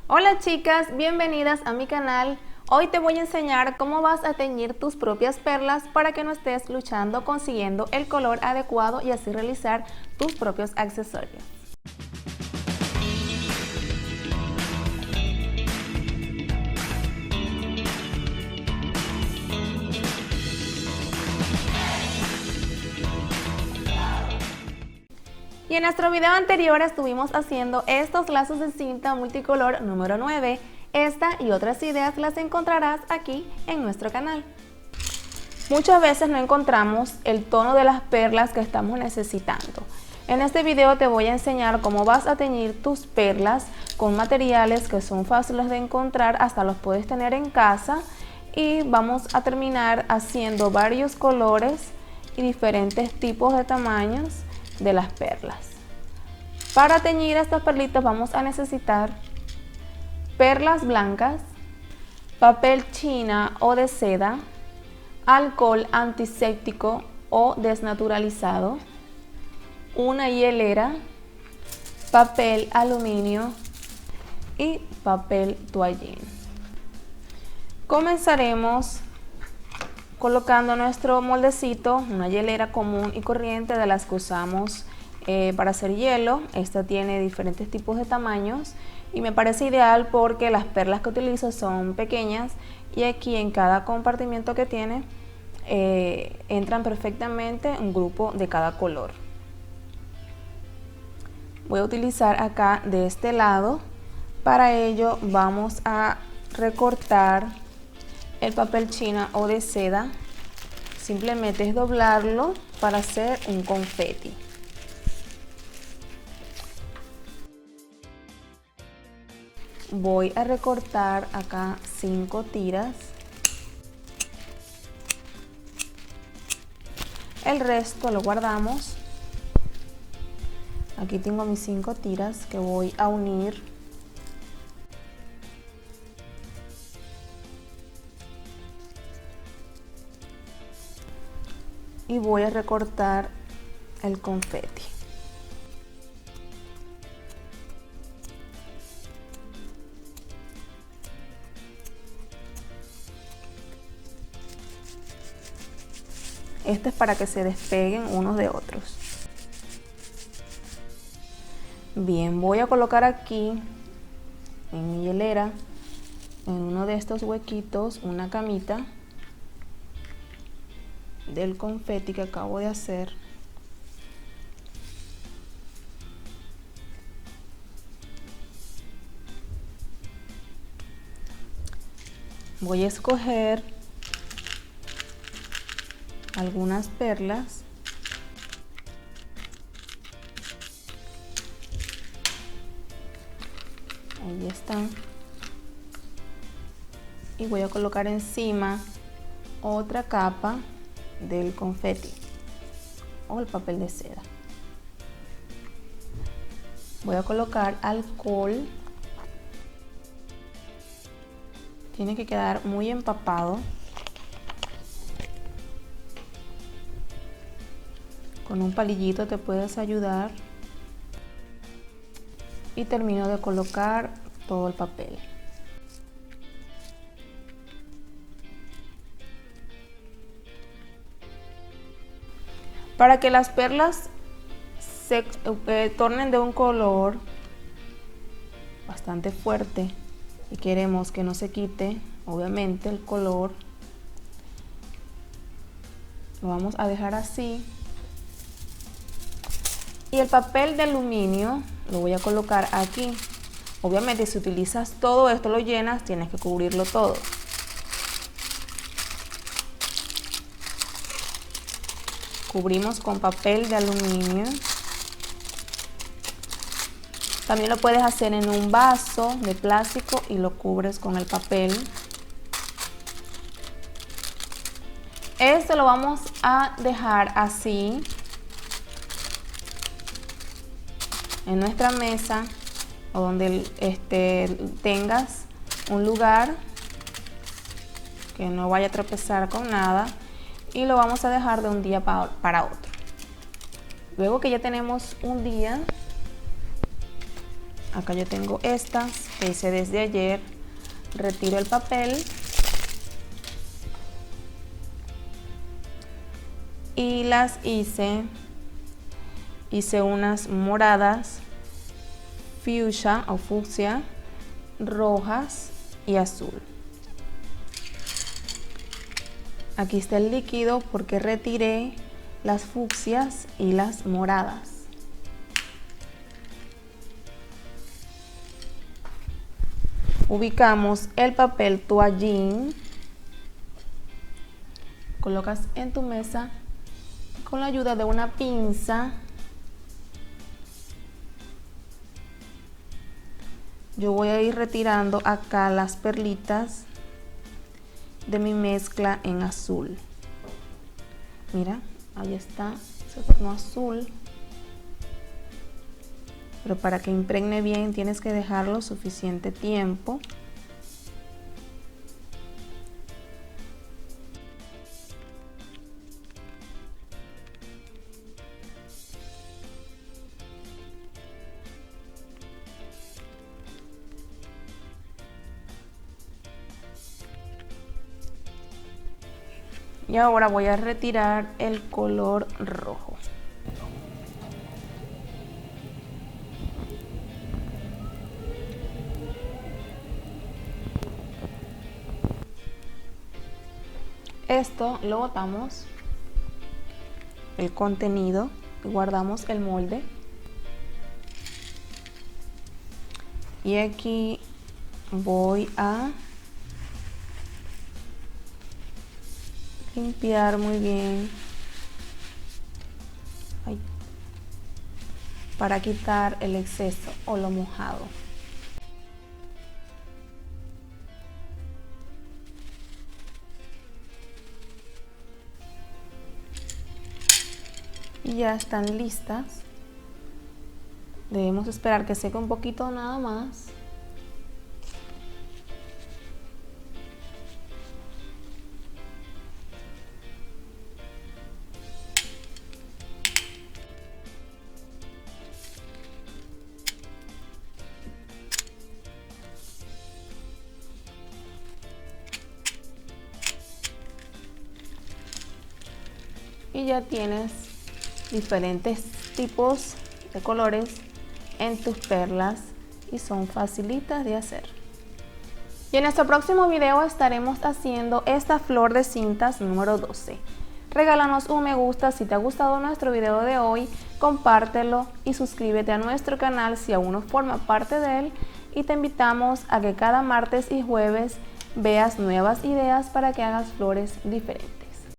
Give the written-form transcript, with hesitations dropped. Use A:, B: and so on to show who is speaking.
A: Hola chicas, bienvenidas a mi canal. Hoy te voy a enseñar cómo vas a teñir tus propias perlas para que no estés luchando consiguiendo el color adecuado y así realizar tus propios accesorios. Y en nuestro video anterior estuvimos haciendo estos lazos de cinta multicolor número 9. Esta y otras ideas las encontrarás aquí en nuestro canal. Muchas veces no encontramos el tono de las perlas que estamos necesitando. En este video te voy a enseñar cómo vas a teñir tus perlas con materiales que son fáciles de encontrar, hasta los puedes tener en casa, y vamos a terminar haciendo varios colores y diferentes tipos de tamaños de las perlas. Para teñir estas perlitas vamos a necesitar perlas blancas, papel china o de seda, alcohol antiséptico o desnaturalizado, una hielera, papel aluminio y papel toallín. Comenzaremos colocando nuestro moldecito, una hielera común y corriente de las que usamos para hacer hielo. Esta tiene diferentes tipos de tamaños y me parece ideal porque las perlas que utilizo son pequeñas y aquí en cada compartimiento que tiene entran perfectamente un grupo de cada color. Voy a utilizar acá de este lado. Para ello vamos a recortar el papel china o de seda. Simplemente es doblarlo para hacer un confeti. Voy a recortar acá 5 tiras. El resto lo guardamos. Aquí tengo mis 5 tiras que voy a unir. Y voy a recortar el confeti. Esto es para que se despeguen unos de otros. Bien, voy a colocar aquí en mi hielera, en uno de estos huequitos, una camita del confeti que acabo de hacer. Voy a escoger algunas perlas . Ahí están. Y voy a colocar encima otra capa del confeti o el papel de seda. Voy a colocar alcohol. Tiene que quedar muy empapado. Con un palillito te puedes ayudar. Y termino de colocar todo el papel. Para que las perlas se tornen de un color bastante fuerte y queremos que no se quite, obviamente, el color, lo vamos a dejar así. Y el papel de aluminio lo voy a colocar aquí. Obviamente, si utilizas todo esto, lo llenas, tienes que cubrirlo todo. Cubrimos con papel de aluminio. También lo puedes hacer en un vaso de plástico y lo cubres con el papel. Esto lo vamos a dejar así en nuestra mesa o donde tengas un lugar que no vaya a tropezar con nada, y lo vamos a dejar de un día para otro. Luego que ya tenemos un día Acá yo tengo estas que hice desde ayer. Retiro el papel y las hice unas moradas, fuchsia o fucsia, rojas y azul. Aquí está el líquido porque retiré las fucsias y las moradas. Ubicamos el papel toallín, colocas en tu mesa con la ayuda de una pinza. Yo voy a ir retirando acá las perlitas de mi mezcla en azul. Mira, ahí está, se tornó azul. Pero para que impregne bien tienes que dejarlo suficiente tiempo. Y ahora voy a retirar el color rojo. Esto lo botamos, el contenido, y guardamos el molde. Y aquí voy a limpiar muy bien para quitar el exceso o lo mojado. Y ya están listas. Debemos esperar que seque un poquito nada más. Y ya tienes diferentes tipos de colores en tus perlas y son facilitas de hacer. Y en nuestro próximo video estaremos haciendo esta flor de cintas número 12. Regálanos un me gusta si te ha gustado nuestro video de hoy, compártelo y suscríbete a nuestro canal si aún no forma parte de él, y te invitamos a que cada martes y jueves veas nuevas ideas para que hagas flores diferentes.